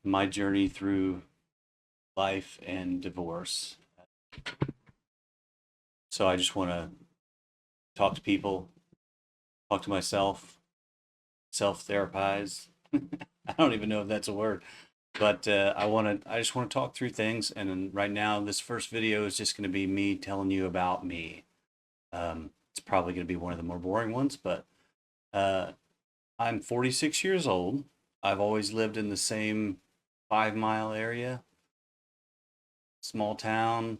My journey through life and divorce. So I just want to talk to people, talk to myself, self-therapize. I don't even know if that's a word, but I just want to talk through things. And then right now, this first video is just going to be me telling you about me. It's probably going to be one of the more boring ones, but uh, I'm 46 years old. I've always lived in the same 5 mile area, small town,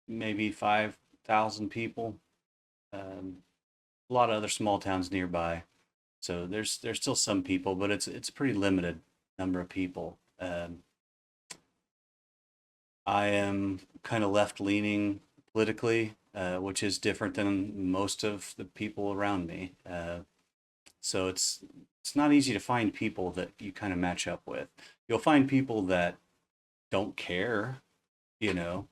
maybe 5,000 people. A lot of other small towns nearby. So there's still some people, but it's a pretty limited number of people. I am kind of left leaning politically, which is different than most of the people around me. So it's not easy to find people that you kind of match up with. You'll find people that don't care, you know,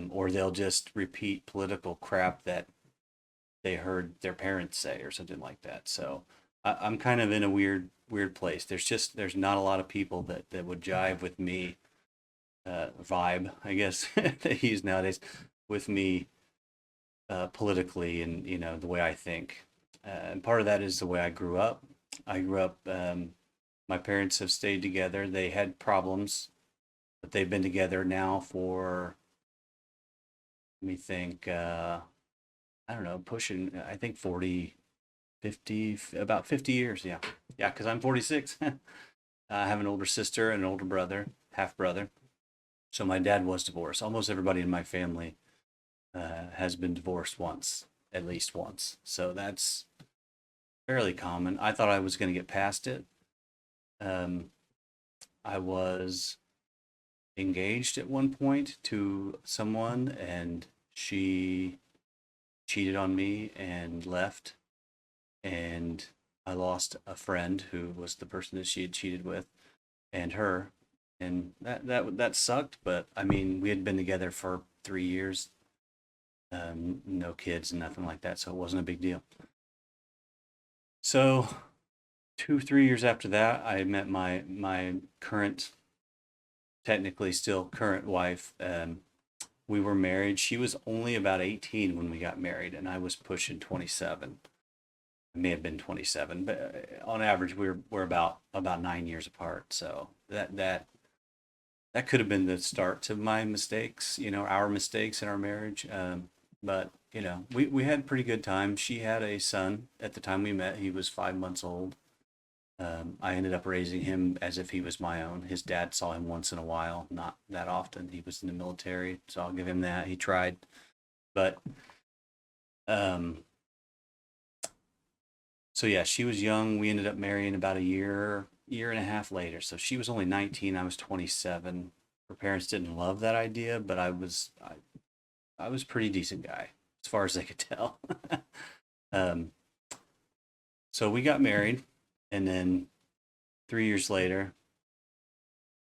or they'll just repeat political crap that they heard their parents say or something like that. So I'm kind of in a weird place. There's not a lot of people that would jive with me, vibe, I guess they use nowadays, with me politically and the way I think. And part of that is the way I grew up. I grew up. My parents have stayed together. They had problems, but they've been together now for, let me think. I don't know, pushing, I think 40, 50, about 50 years. Yeah. Yeah, because I'm 46. I have an older sister and an older brother, half brother. So my dad was divorced. Almost everybody in my family has been divorced once, at least once. So that's fairly common. I thought I was going to get past it. Um, I was engaged at one point to someone, and she cheated on me and left, and I lost a friend who was the person that she had cheated with, and her, and that sucked. But I mean, we had been together for 3 years, no kids and nothing like that, so it wasn't a big deal. So 2 3 years after that, I met my current, technically still current wife. We were married. She was only about 18 when we got married, and I was pushing 27. I may have been 27, but on average, we're about 9 years apart. So that could have been the start to my mistakes, our mistakes in our marriage. But we had pretty good time. She had a son at the time we met. He was 5 months old. I ended up raising him as if he was my own. His dad saw him once in a while, not that often. He was in the military, so I'll give him that. He tried, but um, so yeah, she was young. We ended up marrying about a year and a half later. So she was only 19. I was 27. Her parents didn't love that idea, but I was a pretty decent guy as far as they could tell. um, so we got married, and then 3 years later,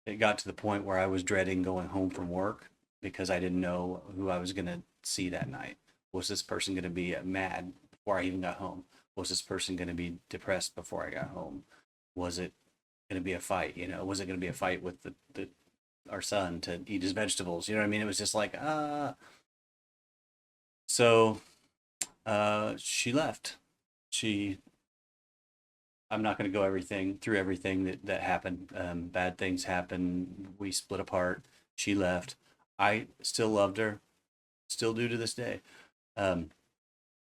it got to the point where I was dreading going home from work because I didn't know who I was going to see that night. Was this person going to be mad before I even got home? Was this person going to be depressed before I got home? Was it going to be a fight? Was it going to be a fight with the our son to eat his vegetables? You know what I mean? It was just like, So she left. She I'm not going to go everything through everything that happened. Bad things happened. We split apart. She left. I still loved her, still do to this day. Um,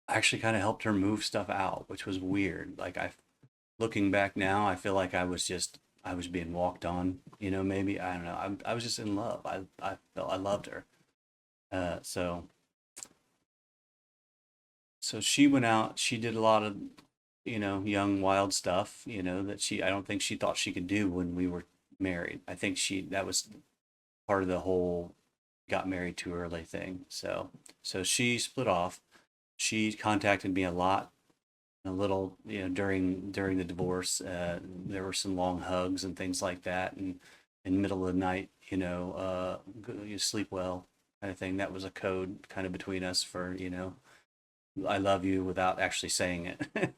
I actually kind of helped her move stuff out, which was weird. Like looking back now, I feel like I was being walked on. Maybe I don't know. I was just in love. I felt I loved her. So she went out. She did a lot of young wild stuff. That I don't think she thought she could do when we were married. I think that was part of the whole got married too early thing. So she split off. She contacted me a lot, a little, during the divorce. There were some long hugs and things like that, and in the middle of the night, you sleep well, kind of thing. That was a code kind of between us for, I love you without actually saying it,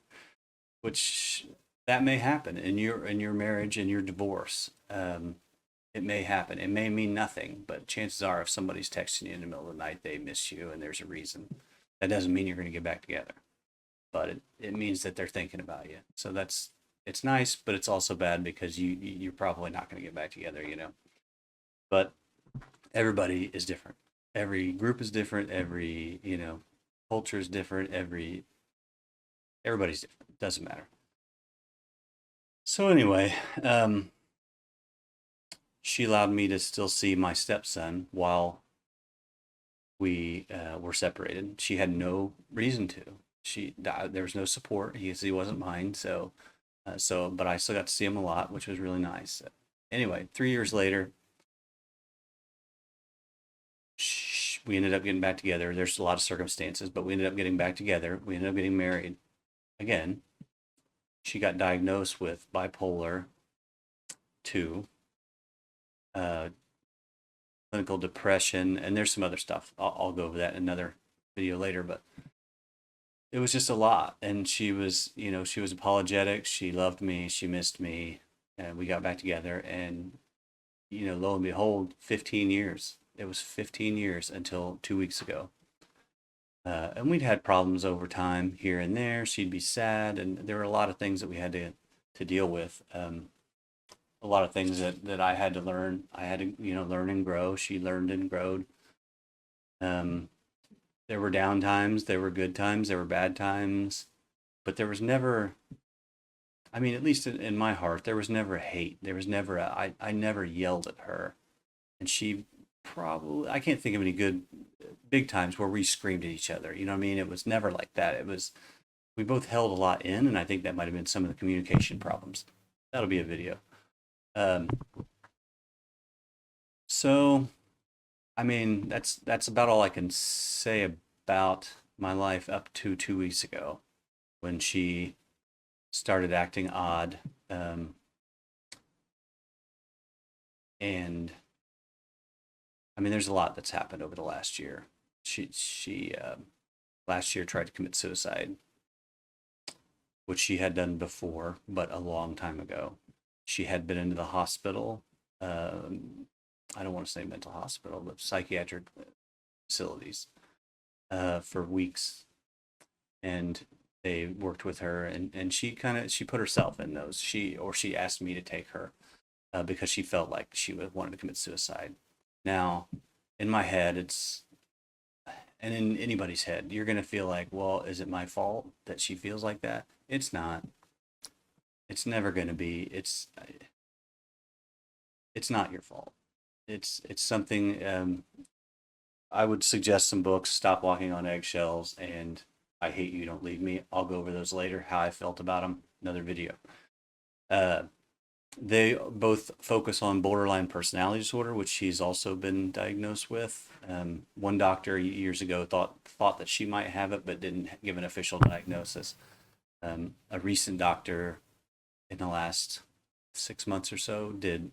which that may happen in your marriage and your divorce. It may happen. It may mean nothing, but chances are, if somebody's texting you in the middle of the night, they miss you, and there's a reason. That doesn't mean you're going to get back together, but it means that they're thinking about you. So that's it's nice, but it's also bad because you're probably not going to get back together, you know. But everybody is different. Every group is different. Every culture is different. Everybody's different. It doesn't matter. So anyway, she allowed me to still see my stepson while we were separated. She had no reason to. There was no support. He wasn't mine. But I still got to see him a lot, which was really nice. Anyway, 3 years later, we ended up getting back together. There's a lot of circumstances, but we ended up getting back together. We ended up getting married again. She got diagnosed with bipolar 2, uh, clinical depression, and there's some other stuff. I'll go over that in another video later, but it was just a lot. And she was apologetic. She loved me. She missed me. And we got back together. And, lo and behold, 15 years. It was 15 years until 2 weeks ago. And we'd had problems over time here and there. She'd be sad. And there were a lot of things that we had to deal with. A lot of things that I had to learn. I had to, learn and grow. She learned and growed. There were down times, there were good times, there were bad times, but there was never, I mean, at least in my heart, there was never hate. There was never, I never yelled at her. And she probably, I can't think of any big times where we screamed at each other. You know what I mean? It was never like that. We both held a lot in, and I think that might have been some of the communication problems. That'll be a video. Um, so I mean, that's about all I can say about my life up to 2 weeks ago when she started acting odd. And I mean, there's a lot that's happened over the last year. She last year tried to commit suicide, which she had done before, but a long time ago. She had been into the hospital. I don't want to say mental hospital, but psychiatric facilities for weeks, and they worked with her, and she put herself in those. She asked me to take her because she felt like she wanted to commit suicide. Now, in my head, and in anybody's head, you're gonna feel like, well, is it my fault that she feels like that? It's not. It's never gonna be. It's not your fault. It's something. I would suggest some books. Stop Walking on Eggshells and I Hate You, Don't Leave Me. I'll go over those later. How I felt about them. Another video. Uh, they both focus on borderline personality disorder, which she's also been diagnosed with. One doctor years ago thought that she might have it, but didn't give an official diagnosis. A recent doctor in the last 6 months or so did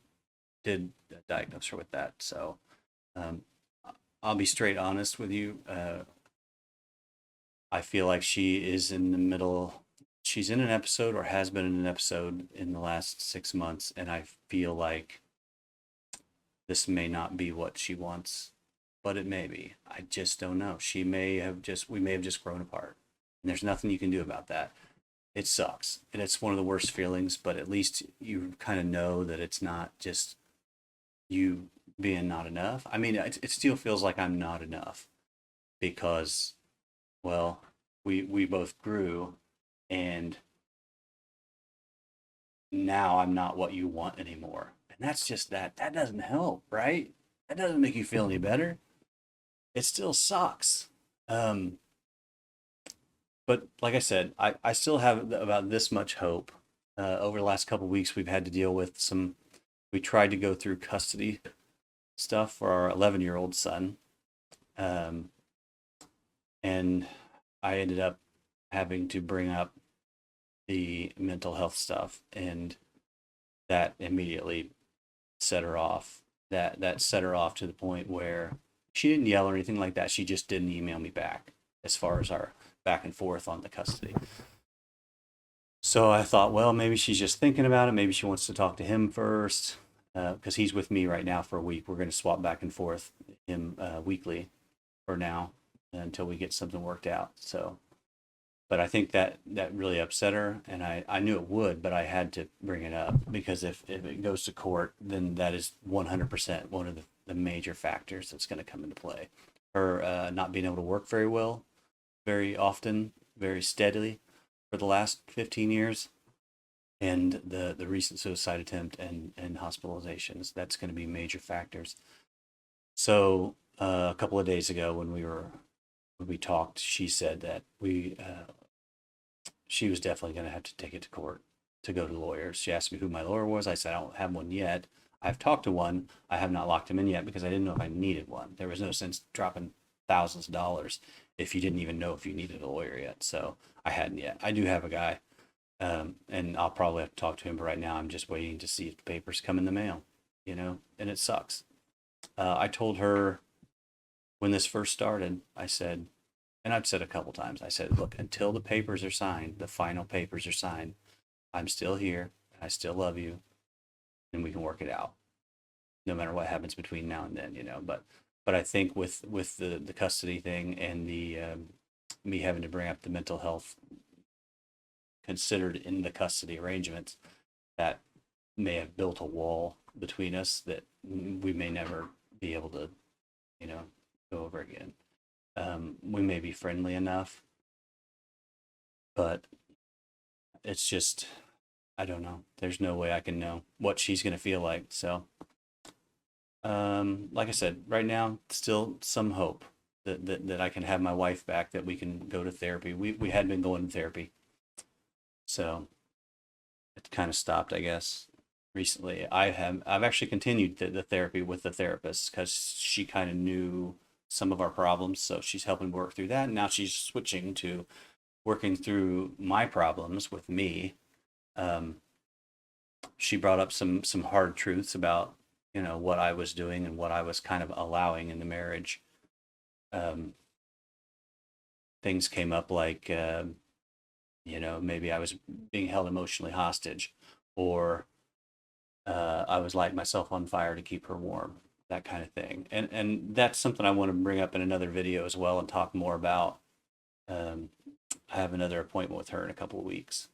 diagnose her with that. So um, I'll be straight honest with you. I feel like she is in the middle. She's in an episode or has been in an episode in the last 6 months, and I feel like this may not be what she wants, but it may be. I just don't know. We may have just grown apart, and there's nothing you can do about that. It sucks, and it's one of the worst feelings, but at least you kind of know that it's not just you being not enough. I mean, it still feels like I'm not enough because, well, we both grew, and now I'm not what you want anymore. And that's just that doesn't help, right? That doesn't make you feel any better. It still sucks. Um, but like I said, I still have about this much hope. Over the last couple of weeks, we've had to deal with we tried to go through custody stuff for our 11-year-old son. Um, and I ended up having to bring up the mental health stuff, and that immediately set her off. That set her off to the point where she didn't yell or anything like that. She just didn't email me back as far as our back and forth on the custody. So I thought, well, maybe she's just thinking about it. Maybe she wants to talk to him first, because he's with me right now for a week. We're going to swap back and forth him weekly for now until we get something worked out. So, but I think that really upset her, and I knew it would, but I had to bring it up because if it goes to court, then that is 100% one of the major factors that's going to come into play. Her not being able to work very well, very often, very steadily for the last 15 years, and the recent suicide attempt and hospitalizations. That's going to be major factors. So a couple of days ago when we talked, she said that she was definitely going to have to take it to court to go to lawyers. She asked me who my lawyer was. I said I don't have one yet. I've talked to one. I have not locked him in yet because I didn't know if I needed one. There was no sense dropping thousands of dollars if you didn't even know if you needed a lawyer yet. So I hadn't yet. I do have a guy, and I'll probably have to talk to him. But right now, I'm just waiting to see if the papers come in the mail. And it sucks. I told her when this first started, I said, and I've said a couple times, I said, look, until the papers are signed, the final papers are signed, I'm still here. I still love you, and we can work it out, no matter what happens between now and then. But I think with the custody thing and the me having to bring up the mental health considered in the custody arrangements, that may have built a wall between us that we may never be able to, you know, go over again. We may be friendly enough, but it's just, I don't know. There's no way I can know what she's going to feel like. So, like I said, right now, still some hope that I can have my wife back, that we can go to therapy. We had been going to therapy. So it kind of stopped, I guess, recently. I've actually continued the therapy with the therapist because she kind of knew some of our problems, so she's helping work through that. And now she's switching to working through my problems with me. Um, she brought up some hard truths about what I was doing and what I was kind of allowing in the marriage. Um, Things came up like maybe I was being held emotionally hostage, or I was lighting myself on fire to keep her warm, that kind of thing. And that's something I want to bring up in another video as well and talk more about. Um, I have another appointment with her in a couple of weeks,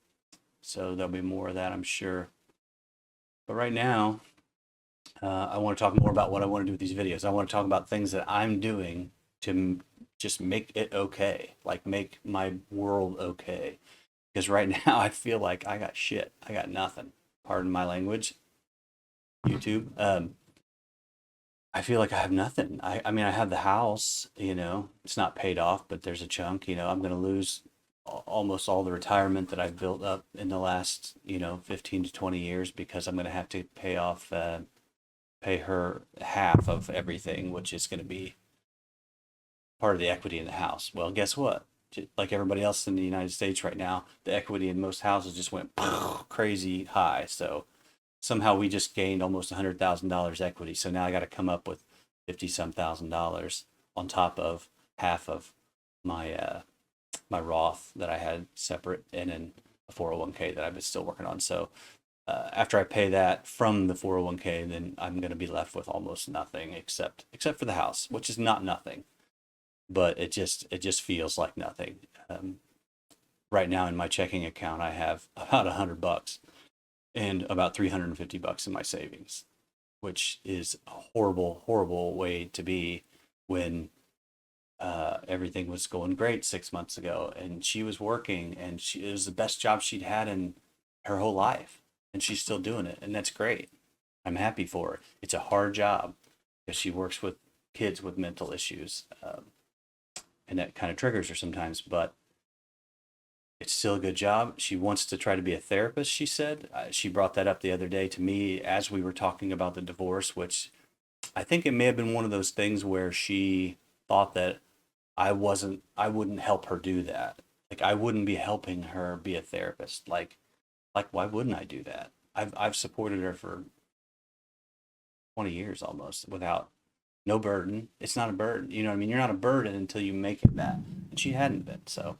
so there'll be more of that, I'm sure. But right now, I want to talk more about what I want to do with these videos. I want to talk about things that I'm doing to just make it okay, like make my world okay. Because right now I feel like I got shit. I got nothing. Pardon my language, YouTube. I feel like I have nothing. I mean, I have the house, it's not paid off, but there's a chunk. I'm going to lose almost all the retirement that I've built up in the last, 15 to 20 years, because I'm going to have to pay her half of everything, which is going to be part of the equity in the house. Well, guess what? Like everybody else in the United States right now, the equity in most houses just went crazy high. So somehow we just gained almost $100,000 equity. So now I got to come up with 50 some thousand dollars on top of half of my my Roth that I had separate, and then a 401k that I've been still working on. So after I pay that from the 401k, then I'm going to be left with almost nothing except for the house, which is not nothing, but it just feels like nothing. Right now in my checking account, I have about $100 and about $350 in my savings, which is a horrible, horrible way to be when everything was going great 6 months ago, and she was working, and it was the best job she'd had in her whole life, and she's still doing it, and that's great. I'm happy for her. It's a hard job because she works with kids with mental issues, and that kind of triggers her sometimes, but it's still a good job. She wants to try to be a therapist, she said. She brought that up the other day to me as we were talking about the divorce, which I think it may have been one of those things where she thought that I wouldn't help her do that. Like I wouldn't be helping her be a therapist. Like why wouldn't I do that? I've supported her for 20 years almost without no burden. It's not a burden. You know what I mean? You're not a burden until you make it that. And she hadn't been. So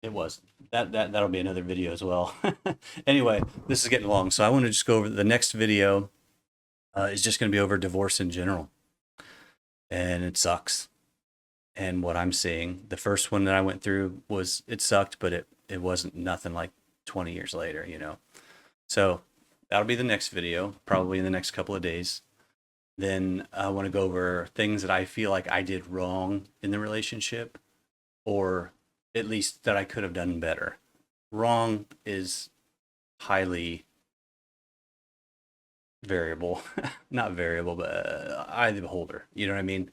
It was. That'll be another video as well. Anyway, this is getting long, so I want to just go over the next video. Is just going to be over divorce in general, and it sucks. And what I'm seeing, the first one that I went through was it sucked, but it wasn't nothing like 20 years later, you know. So that'll be the next video, probably in the next couple of days. Then I want to go over things that I feel like I did wrong in the relationship, or at least that I could have done better. Wrong is highly variable, not variable, but eye of the beholder. You know what I mean?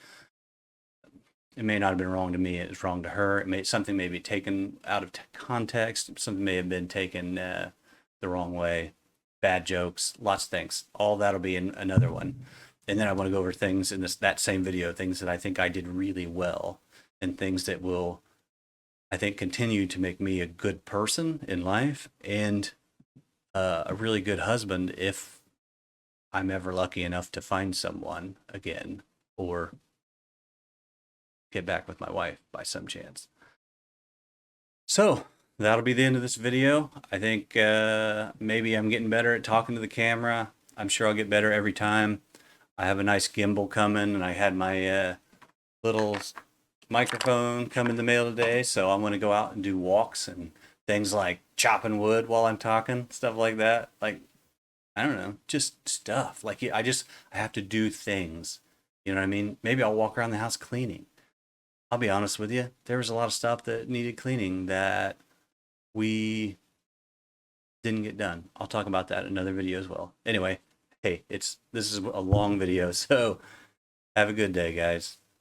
It may not have been wrong to me. It's wrong to her. Something may be taken out of context. Something may have been taken the wrong way. Bad jokes, lots of things. All that'll be in another one. And then I want to go over things in that same video, things that I think I did really well, and things that will, I think, continue to make me a good person in life and a really good husband if I'm ever lucky enough to find someone again or get back with my wife by some chance. So that'll be the end of this video. I think maybe I'm getting better at talking to the camera. I'm sure I'll get better every time. I have a nice gimbal coming, and I had my little microphone come in the mail today, so I'm going to go out and do walks and things like chopping wood while I'm talking, stuff like that. Like, I don't know, just stuff. Like, I have to do things. You know what I mean? Maybe I'll walk around the house cleaning. I'll be honest with you. There was a lot of stuff that needed cleaning that we didn't get done. I'll talk about that in another video as well. Anyway, hey, this is a long video, so have a good day, guys.